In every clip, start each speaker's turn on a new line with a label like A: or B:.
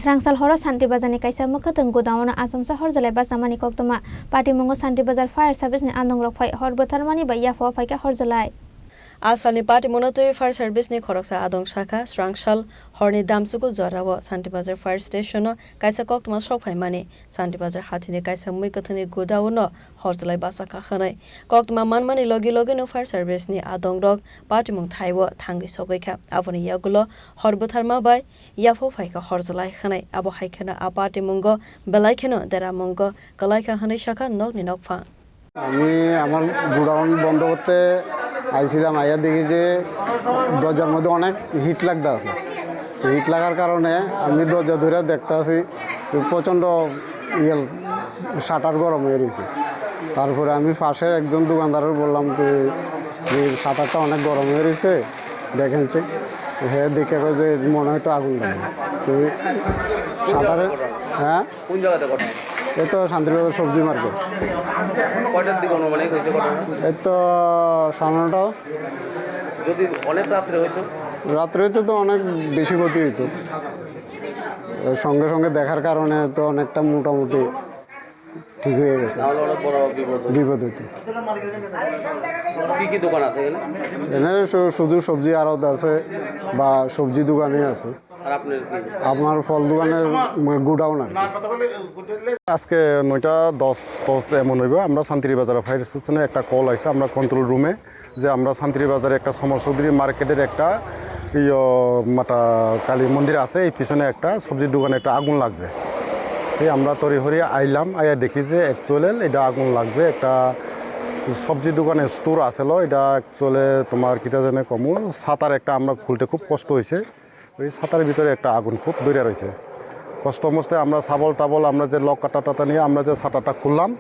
A: Srangsal Horo Santirbazarni Kaisa Mwikwthwng Godown Achomsa Horjwlai Bachamani Koktwma Patimungo Santirbazar Fire Service ni Adongrok Horbwtharmani by Yaphao Phaikha Horjwlai.
B: Asalni Patimungo Fire Service ni Khorang Adongrok Srangsal Horni Damsukul Zorawo Santirbazar Fire Station Kaisa Koktwma Phaiwi Santirbazar Hatini Kaisa Mwikwthwng Godown Horjwlai Bachakha khanai Koktwma manmani logi no Fire Service ni Adongrok Patimungo Thaiwo thangi sogaikha aboni yagulo Horbwtharmani by Yaphao Phaikha Horjwlai khanai abo haikena Patimungo belaikheno deramungo kalaikha hanai shakha nogni nokpha
C: আমি আমার godown বন্ধ করতে আইছিলাম আইয়া দেখি যে দরজার মধ্যে অনেক হিট লাগতে আছে তো হিট লাগার কারণে আমি দরজা ধরে দেখতে আছি প্রচণ্ড শাটার গরম হয়ে রয়েছে তারপরে আমি পাশের একজন দোকানদারের বললাম যে শাটারটা অনেক গরম হয়ে রয়েছে দেখেন হ্যাঁ দেখে যে মনে হয়তো আগুন লাগে তো শাটারের হ্যাঁ
D: কোন জায়গাতে ঘটনা
C: এই তো শান্তিবাজার সবজি মার্কেট
D: কয়টার দিকে অনুমানিক হয়েছে ঘটনা
C: এই তো 9:30
D: যদি অনেক রাত্রে হইতো
C: তো অনেক বেশি ক্ষতি হইতো সঙ্গে সঙ্গে দেখার কারণে তো অনেকটা মোটামুটি ঠিক হয়ে গেছে
D: তাহলে অনেক বড়
C: বিপদ হইতো
D: কি দোকান আছে
C: এখানে শুধু সবজি আড়ত আছে বা সবজি দোকানে আছে
D: আর আপনার কি
C: আমার ফল দোকানের গোডাউন আছে
E: আজকে 9:10 এমন হইব আমরা শান্তিরবাজার ফায়ার স্টেশনে একটা কল আইছে আমরা কন্ট্রোল রুমে যে আমরা শান্তিরবাজারে একটা সমসুদ্রী মার্কেটের একটা মাতা কালী মন্দির আছে এই পিছনে একটা সবজির দোকানে একটা আগুন লাগছে এই আমরা তড়িঘড়ি আইলাম আইয়া দেখি যে অ্যাকচুয়ালি এটা আগুন লাগছে একটা সবজি দোকানে স্টোর আছিল এটা অ্যাকচুয়ালি তোমার কিটা জানে কমু ছাতার একটা আমরা খুলতে খুব কষ্ট হয়েছে ওই ছাতার ভিতরে একটা আগুন খুব দৌড়ে রয়েছে কষ্ট মস্তে আমরা টাবল আমরা যে লক কাটা নিয়ে আমরা যে ছাতাটা খুললাম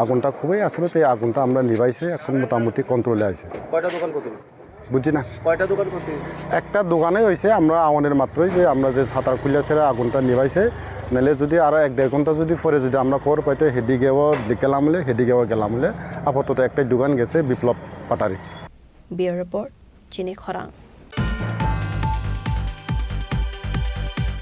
E: আগুনটা খুবই আসলে তো এই আগুনটা আমরা নিভাইছে এখন মোটামুটি কন্ট্রোলে আছে
D: কয়টা দোকান করতে
E: বুঝছি না
D: কয়টা দোকান করতে
E: একটা দোকানে হয়েছে আমরা আগুনের মাত্রই যে আমরা যে ছাতার খুলে ছেড়ে আগুনটা নিভাইছে নাহলে যদি আরও 1-1.5 ঘন্টা যদি পরে যদি আমরা খবর পাইতো হেদিকেও গেলাম হলে হেদিকেও গেলাম হলে আপাতত একটাই দোকান গেছে বিপ্লব পাটারি
B: বিউরো রিপোর্ট চিনি খরাং।